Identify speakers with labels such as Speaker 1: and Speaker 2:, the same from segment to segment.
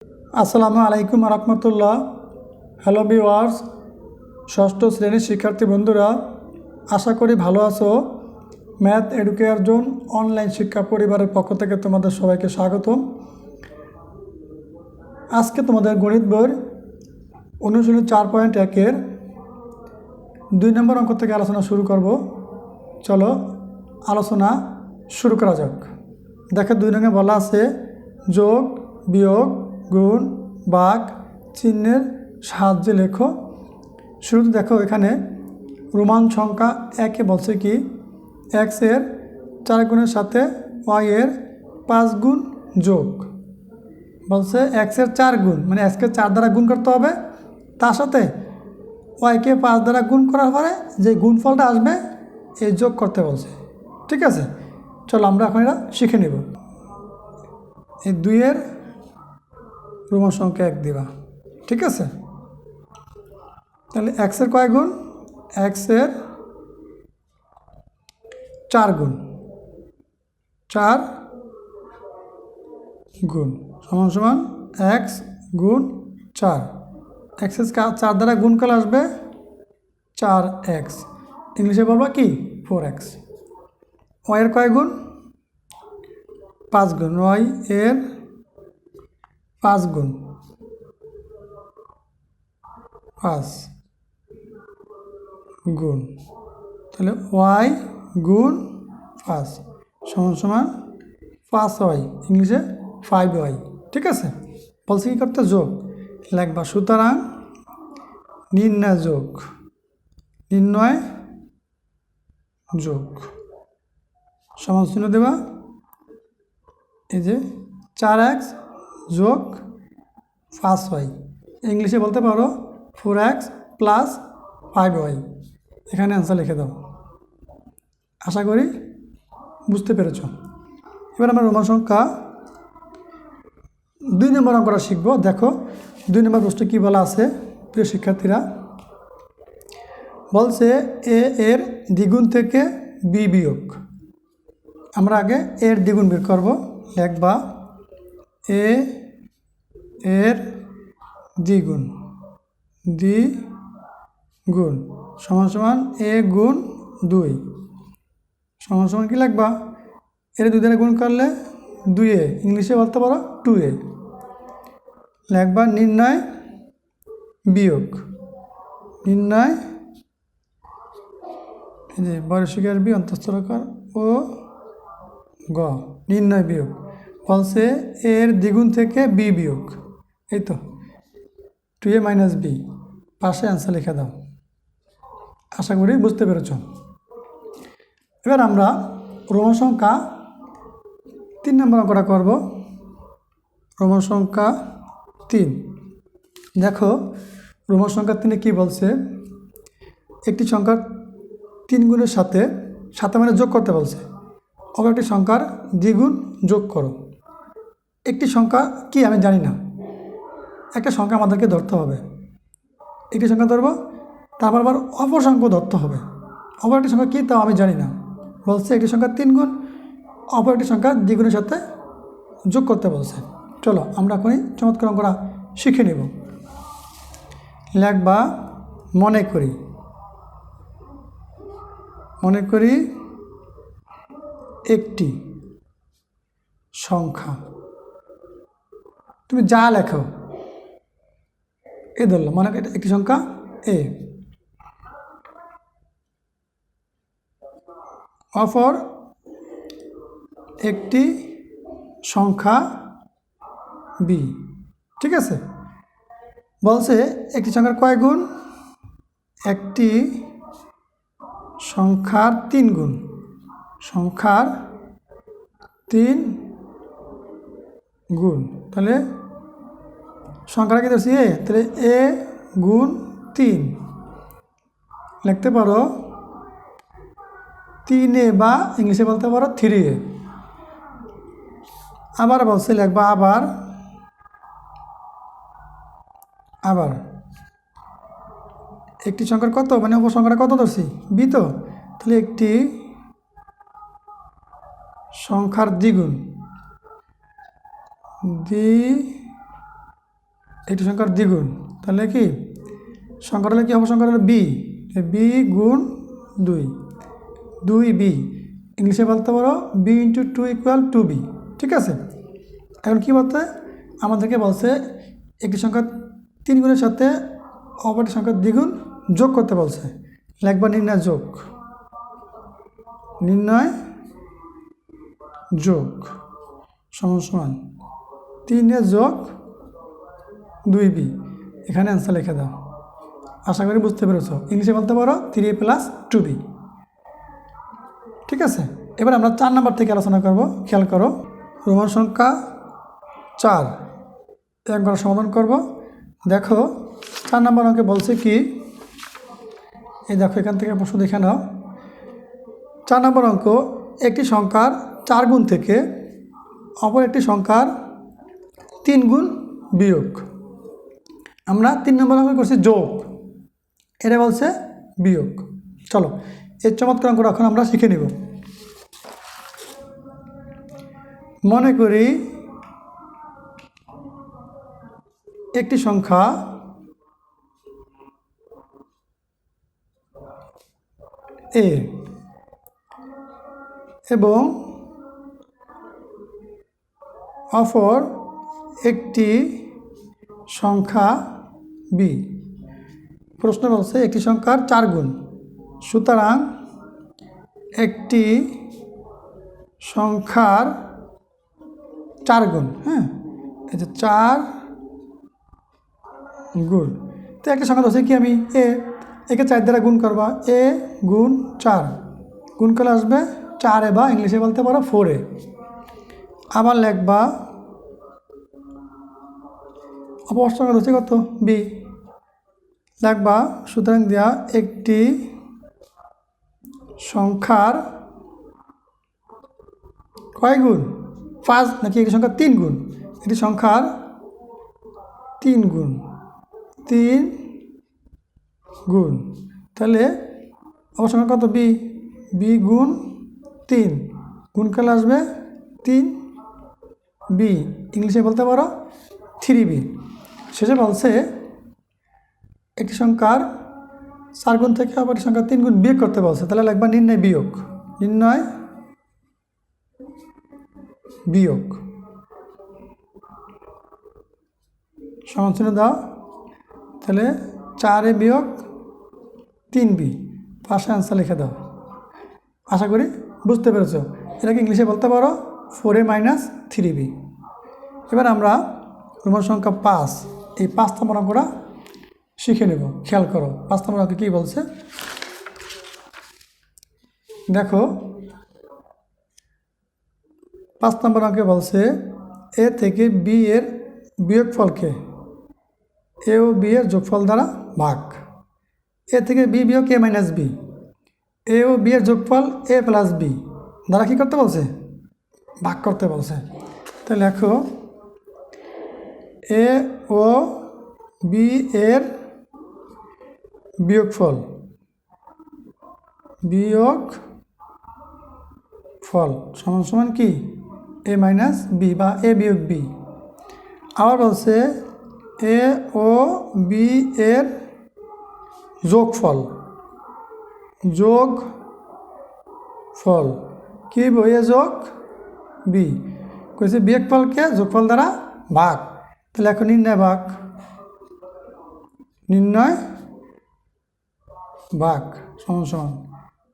Speaker 1: আসসালামু আলাইকুম রহমতুল্লাহ। Hello viewers, ষষ্ঠ শ্রেণীর শিক্ষার্থী বন্ধুরা, আশা করি ভালো আছো। ম্যাথ এডুকেয়ার জোন অনলাইন শিক্ষা পরিবারের পক্ষ থেকে তোমাদের সবাইকে স্বাগতম। আজকে তোমাদের গণিত বই অনুশীলনী 4.1-এর 2 নম্বর অঙ্ক থেকে আলোচনা শুরু করব। চলো আলোচনা শুরু করা যাক। দেখো 2 নঙ্গে বলা আছে যোগ, বিয়োগ, গুণ, ভাগ চিহ্নের সাহায্যে লেখো। শুরুতে দেখো এখানে রোমান সংখ্যা 1-এ বলছে কি x এর 4 গুণের সাথে y এর 5 গুণ যোগ। বলছে x এর 4 গুণ মানে x কে 4 দ্বারা গুণ করতে হবে, তার সাথে y কে 5 দ্বারা গুণ করার পরে যে গুণফলটা আসবে এই যোগ করতে বলছে। ঠিক আছে, চলো আমরা এখন এটা শিখে নেব। এই 2 এর রোমান সংখ্যা 1 দিবা। ঠিক আছে, তাহলে x এর কয় গুণ? x এর 4 গুণ, 4 গুণ সমান সমান x গুণ 4। x এর 4 দ্বারা গুণ করলে আসবে 4x, ইংলিশে বলবো কি 4x। y এর কয় গুণ? 5 গুণ, y এর 5 গুণ, 5 গুণ, তাহলে y গুণ 5 সমান সমান 5y, ইংলিশে 5y। ঠিক আছে, বলছে কি করতে? যোগ লিখবা। সুতরাং নির্ণয় যোগ, নির্ণয় যোগ সমান চিহ্ন দেবা। এই যে 4x যোগ 5y, ইংলিশে বলতে পারো 4x প্লাস 5y। এখানে অ্যান্সার লিখে দাও। আশা করি বুঝতে পেরেছ। এবার আমরা রোমান সংখ্যা 2 নম্বর অঙ্কটা শিখব। দেখো 2 নম্বর প্রশ্নে কী বলা আছে প্রিয় শিক্ষার্থীরা। বলছে a এর দ্বিগুণ থেকে b বিয়োগ। আমরা আগে এর দ্বিগুণ বের করব। লিখবা a এর দ্বিগুণ, দ্বিগুণ সমান সমান a গুণ 2 সমান সমান কি লিখবা? এর 2 দ্বারা গুণ করলে 2a, ইংলিশে বলতে পারো 2a। লিখবা নির্ণয় বিয়োগ, নির্ণয় এই যে বর্গীকার বি অন্তঃস্থলকার ও গ, নির্ণয় বিয়োগ। বলছে এর দ্বিগুণ থেকে বি বিয়োগ, এই তো 2a মাইনাস বি, পাশে অ্যান্সার লিখে দাও। আশা করি বুঝতে পেরেছ। এবার আমরা রোমান সংখ্যা 3 নম্বর অঙ্কটা করব। রোমান সংখ্যা 3। দেখো রোমান সংখ্যা 3-এ কী বলছে? একটি সংখ্যার 3 গুণের সাথে মানে যোগ করতে বলছে। অপর একটি সংখ্যার দ্বিগুণ যোগ করো। একটি সংখ্যা কি আমি জানি না, একটা সংখ্যা আমাদেরকে ধরতে হবে। একটি সংখ্যা ধরবো, তারপর আবার অপর সংখ্যা ধরতে হবে। অপর একটি সংখ্যা কী তাও আমি জানি না। বলছে একটি সংখ্যা 3 গুণ অপর একটি সংখ্যা দ্বিগুণের সাথে যোগ করতে বলছে। চলো আমরা এখনই চমৎকার অঙ্কটা শিখে নেব। লিখবা মনে করি, মনে করি একটি সংখ্যা, তুমি যা লেখো এ ধরলো, মনে করি একটি সংখ্যা এ, অপর একটি সংখ্যা বি। ঠিক আছে, বলছে একটি সংখ্যার কয় গুণ? একটি সংখ্যার 3 গুণ, সংখ্যার 3 গুণ। তাহলে সংখ্যাটা কি ধরছি এ, তাহলে এ গুণ 3 লিখতে পারো 3a বা ইংলিশে বলতে পারো 3a। আবার বলছে লিখবা আবার, আবার একটি সংখ্যার কত মানে উপসংখ্যাটা কত ধরছি? বি তো, তাহলে একটি সংখ্যার দ্বিগুণ, একটি সংখ্যার দ্বিগুণ, তাহলে কি সংখ্যাটা হলে কি হবে, সংখ্যাটা হলো বি, বি গুণ 2, 2b, ইংলিশে বলতে পারো বি ইন্টু 2 ইকুয়াল 2b। ঠিক আছে, এখন কি বলতে আমাদেরকে বলছে একটি সংখ্যা 3 গুণের সাথে অপরটি সংখ্যার দ্বিগুণ যোগ করতে বলছে। লিখবা নির্ণয় যোগ, নির্ণয় যোগ সমান সমান 3 যোগ 2b, এখানে অ্যান্সার লিখে দাও। আশা করি বুঝতে পেরেছ। ইংলিশে বলতে পারো 3a প্লাস 2b। ঠিক আছে, এবার আমরা 4 নম্বর থেকে আলোচনা করব। খেয়াল করো, রোমান সংখ্যা 4 এক ঘর সমাধান করব। দেখো 4 নম্বর অঙ্কে বলছে কি, এই দেখো এখান থেকে প্রশ্ন দেখে নাও। 4 নম্বর অঙ্ক, একটি সংখ্যার 4 গুণ থেকে অপর একটি সংখ্যার 3 গুণ বিয়োগ। আমরা 3 নম্বর অঙ্কে করছি যোগ, এটা বলছে বিয়োগ। চলো এই চমৎকার অঙ্কটা এখন আমরা শিখে নিব। মনে করি একটি সংখ্যা এ এবং অপর একটি সংখ্যা বি। প্রশ্ন বলছে একটি সংখ্যার 4 গুণ, সুতরাং একটি সংখ্যার 4 গুণ, হ্যাঁ এই যে 4 গুণ। তো একটা সংখ্যা ধরছে কি আমি এ, একে 4 দ্বারা গুণ করবা, এ গুণ 4, গুণ করলে আসবে 4a বা ইংলিশে বলতে পারো 4a। আবার লিখবা অপর সংখ্যা ধরছে কত বি, লিখবা সুতরাং দেওয়া একটি সংখ্যার কয় গুণ, 5 নাকি একটি সংখ্যার 3 গুণ, একটি সংখ্যার 3 গুণ, 3 গুণ। তাহলে অপর সংখ্যা কত বি, বি গুণ 3, গুণ করলে আসবে 3b, ইংলিশে বলতে পারো 3b। শেষে বলছে একটি সংখ্যার 4 গুণ থেকে আবার একটি সংখ্যার 3 গুণ বিয়োগ করতে বলছে। তাহলে লিখবা নির্ণয় বিয়োগ, নির্ণয় বিয়োগ সমান চিহ্ন দাও। তাহলে 4a বিয়োগ 3b, পাশে অ্যান্সার লিখে দাও। আশা করি বুঝতে পেরেছ। এটাকে ইংলিশে বলতে পারো 4a মাইনাস 3b। এবার আমরা রোমান সংখ্যা 5, এই 5 নম্বর অঙ্কটা শিখে নেব। খেয়াল করো 5 নম্বর অঙ্কে কী বলছে, দেখো 5 নম্বর অঙ্কে বলছে এ থেকে বি এর বিয়োগফলকে এ ও বি এর যোগফল দ্বারা ভাগ। এ থেকে বি বিয়োগ এ মাইনাস বি, এ ও বি এর যোগফল এ প্লাস বি দ্বারা কী করতে বলছে, ভাগ করতে বলছে। তাহলে লেখো এ ও বি এর বিয়োগফল, বিয়োগফল সমান সমান কি এ মাইনাস বি বা এ বিয়োগ বি। আবার বলছে এ ও বি এর যোগফল, যোগফল কি বইয়ে যোগ বি, কইছে বিয়োগফলকে যোগফল দ্বারা ভাগ। তাহলে এখন নির্ণয় ভাগ, নির্ণয় ভাগ সমান সমান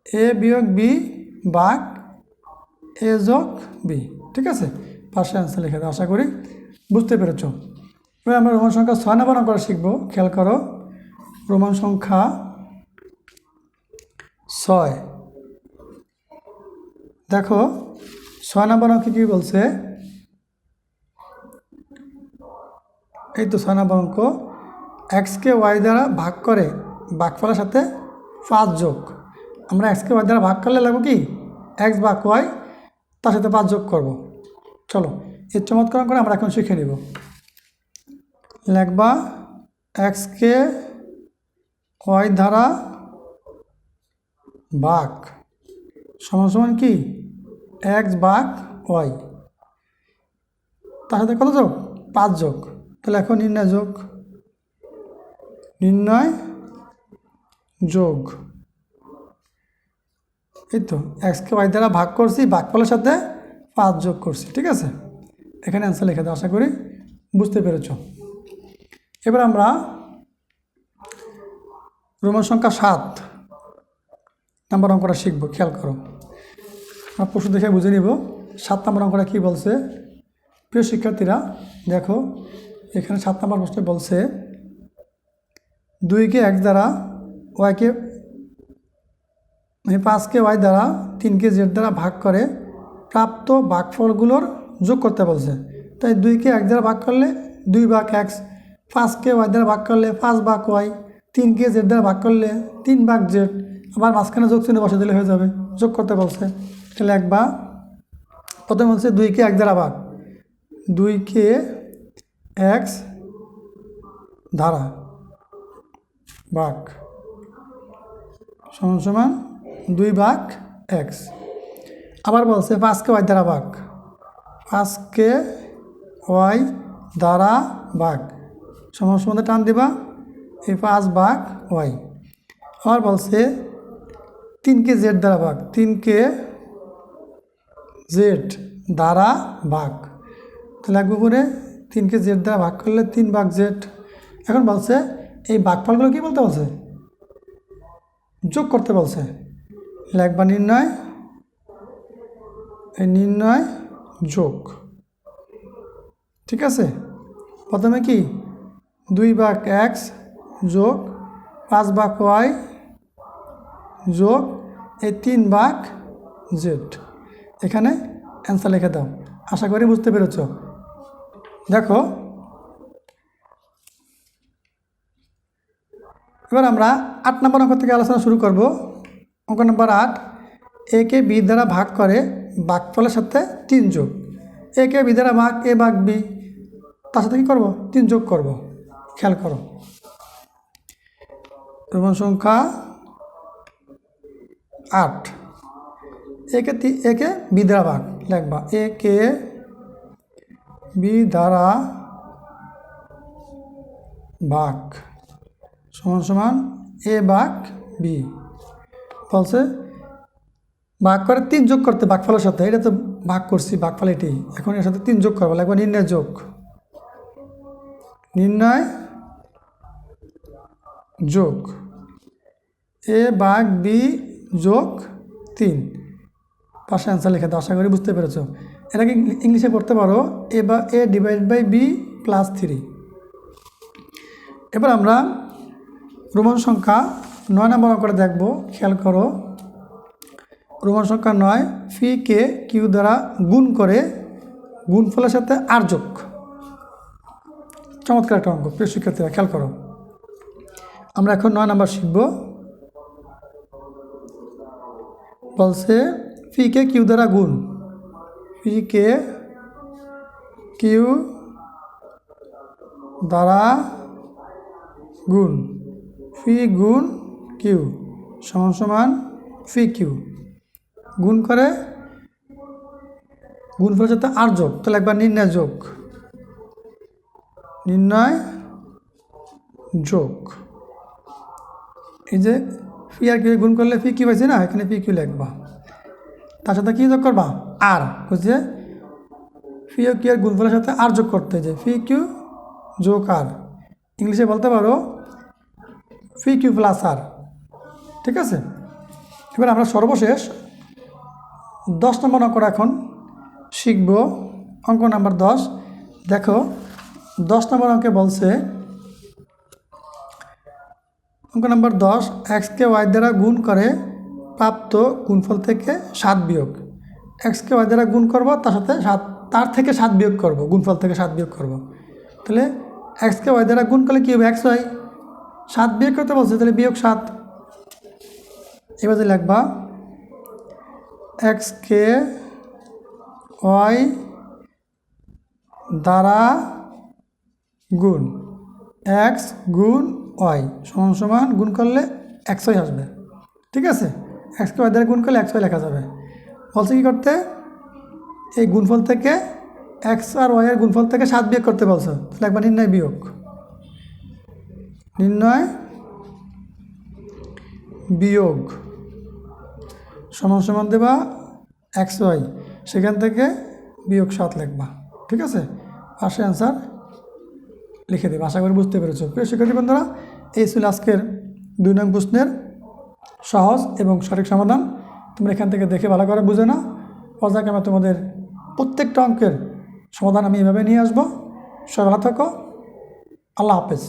Speaker 1: এ বিয়োগ বি ভাগ এ যোগ বি। ঠিক আছে, পাশে অ্যান্সার লিখে দাও। আশা করি বুঝতে পেরেছ। এবার আমরা রোমান সংখ্যা 6 নম্বর অঙ্কটা শিখবো। খেয়াল করো, রোমান সংখ্যা 6, দেখো 6 নম্বর অঙ্কে কী বলছে, এই তো 6 নম্বর অঙ্ক, এক্সকে ওয়াই দ্বারা ভাগ করে ভাগফলের সাথে 5 যোগ। আমরা এক্সকে ওয়াই দ্বারা ভাগ করলে লাগবো কি এক্স ভাগ ওয়াই, তার সাথে 5 যোগ করব। চলো এর চমৎকার করে আমরা এখন শিখে নিব। লিখবা এক্সকে ওয়াই দ্বারা ভাগ সমান সমান কি এক্স ভাগ ওয়াই, তার সাথে কত যোগ 5 যোগ। তাহলে এখন নির্ণয় যোগ, নির্ণয় যোগ, এই তো এক্সকে ওয়াই দ্বারা ভাগ করছি, ভাগফলের সাথে 5 যোগ করছি। ঠিক আছে, এখানে অ্যান্সার লিখে দাও। আশা করি বুঝতে পেরেছ। এবার আমরা রোমান সংখ্যা 7 নাম্বার অঙ্কটা শিখব। খেয়াল করো, আমরা প্রশ্ন দেখে বুঝে নিব 7 নম্বর অঙ্কটা কী বলছে। প্রিয় শিক্ষার্থীরা দেখো, এখানে 7 নম্বর প্রশ্নে বলছে 2কে x দ্বারা ওয়াইকে 5কে y দ্বারা 3কে z দ্বারা ভাগ করে প্রাপ্ত ভাগফলগুলোর যোগ করতে বলছে। তাই 2কে x দ্বারা ভাগ করলে 2 ভাগ x, 5কে y দ্বারা ভাগ করলে 5 ভাগ y, 3কে z দ্বারা ভাগ করলে 3 ভাগ z, আবার মাঝখানে যোগ চিহ্ন বসে দিলে হয়ে যাবে। যোগ করতে বলছে, তাহলে একবার প্রথমে বলছে 2কে x দ্বারা ভাগ, 2কে x দ্বারা ভাগ সমান সমান 2 ভাগ x। আবার বলছে 5কে y দ্বারা ভাগ, 5কে y দ্বারা ভাগ সমান সমান টান দিবা এই 5 ভাগ y। আবার বলছে 3কে z দ্বারা ভাগ, 3কে z দ্বারা ভাগ, তাহলে লাগবে করে 3কে z দ্বারা ভাগ করলে 3 ভাগ z। এখন বলছে এই ভাগফলগুলো কী বলতে বলছে, যোগ করতে বলছে। লিখবা নির্ণয়, এই নির্ণয় যোগ। ঠিক আছে, প্রথমে কি 2 ভাগ x যোগ 5 ভাগ y যোগ এই 3 ভাগ z। এখানে অ্যান্সার লিখে দাও। আশা করি বুঝতে পেরেছ। দেখো এবার আমরা 8 নম্বর অঙ্ক থেকে আলোচনা শুরু করব। অঙ্ক নম্বর 8, একে বি দ্বারা ভাগ করে ভাগফলের সাথে 3 যোগ। একে বি দ্বারা ভাগ এ ভাগ বি, তার সাথে কী করবো, 3 যোগ করব। খেয়াল করো, রোমান সংখ্যা 8, একে বি দ্বারা ভাগ লিখবা, একে বি দ্বারা ভাগ সমান সমান এ ভাগ বি। বলছে ভাগ করে 3 যোগ করতে ভাগফলের সাথে, এটা তো ভাগ করছি ভাগফল এটি, এখন এর সাথে 3 যোগ করবো, লাগবে নির্ণয় যোগ, নির্ণয় যোগ এ ভাগ বি যোগ 3। পাশে অ্যান্সার লিখে দাও। আশা করি বুঝতে পেরেছ। এটাকে ইংলিশে পড়তে পারো এ ডিভাইড বাই বি প্লাস 3। এবার আমরা রোমান সংখ্যা 9 নম্বর অঙ্কটা দেখব। খেয়াল করো, রোমান সংখ্যা 9, ফি কে কিউ দ্বারা গুণ করে গুণফলের সাথে আর যোগ। চমৎকার একটা অঙ্ক। প্রিয় শিক্ষার্থীরা খেয়াল করো, আমরা এখন 9 নম্বর শিখব। বলছে ফি কে কিউ দ্বারা গুণ, ফি কে কিউ দ্বারা গুণ, ফি গুণ কিউ সমান সমান ফি কিউ, গুণ করে গুণফলের সাথে আর যোগ, তাহলে একবার নির্ণয় যোগ, নির্ণয় যোগ। এই যে ফি আর কিউ গুণ করলে ফি কিউ পাইছে না, এখানে ফি কিউ লিখবা, তার সাথে কী যোগ করবা, আর হচ্ছে ফি ও কিউ এর গুণফলের সাথে আর যোগ করতে, যে ফি কিউ যোগ আর, ইংলিশে বলতে পারো ফি কিউ প্লাস আর। ঠিক আছে, এবার আমরা সর্বশেষ 10 নম্বর অঙ্কটা এখন শিখব। অঙ্ক নাম্বার 10। দেখো 10 নম্বর অঙ্কে বলছে, অঙ্ক নাম্বার 10, এক্সকে ওয়াই দ্বারা গুণ করে প্রাপ্ত গুণফল থেকে 7 বিয়োগ। এক্সকে ওয়াই দ্বারা গুণ করব, তার সাথে 7, তার থেকে 7 বিয়োগ করব, গুণফল থেকে 7 বিয়োগ করব। তাহলে এক্সকে ওয়াই দ্বারা গুণ করলে কী হবে, এক্স ওয়াই, 7 বিয়োগ করতে বলছে, তাহলে বিয়োগ 7। এবার যে লিখবা এক্সকে ওয়াই দ্বারা গুণ, এক্স গুণ ওয়াই সমান সমান গুণ করলে এক্স ওয়াই আসবে। ঠিক আছে, এক্সকে ওয়াই দ্বারা গুণ করলে এক্স ওয়াই লেখা যাবে। বলছে কী করতে, এই গুণফল থেকে এক্স আর ওয়াই এর গুণফল থেকে 7 বিয়োগ করতে বলছো, তাহলে একবার নির্ণয় বিয়োগ, নির্ণয় বিয়োগ সমান সমান দেবা এক্স ওয়াই, সেখান থেকে বিয়োগ 7 লিখবা। ঠিক আছে, পাশে অ্যান্সার লিখে দেবে। আশা করি বুঝতে পেরেছো। প্রিয় শিক্ষার্থী বন্ধুরা, এই ছিল আজকের 2 নং প্রশ্নের সহজ এবং সঠিক সমাধান। তোমরা এখান থেকে দেখে ভালো করে বুঝে নাও। পর্যায়ক্রমে তোমাদের প্রত্যেকটা অঙ্কের সমাধান আমি এভাবে নিয়ে আসবো। সবাই ভালো থাকো, আল্লাহ হাফেজ।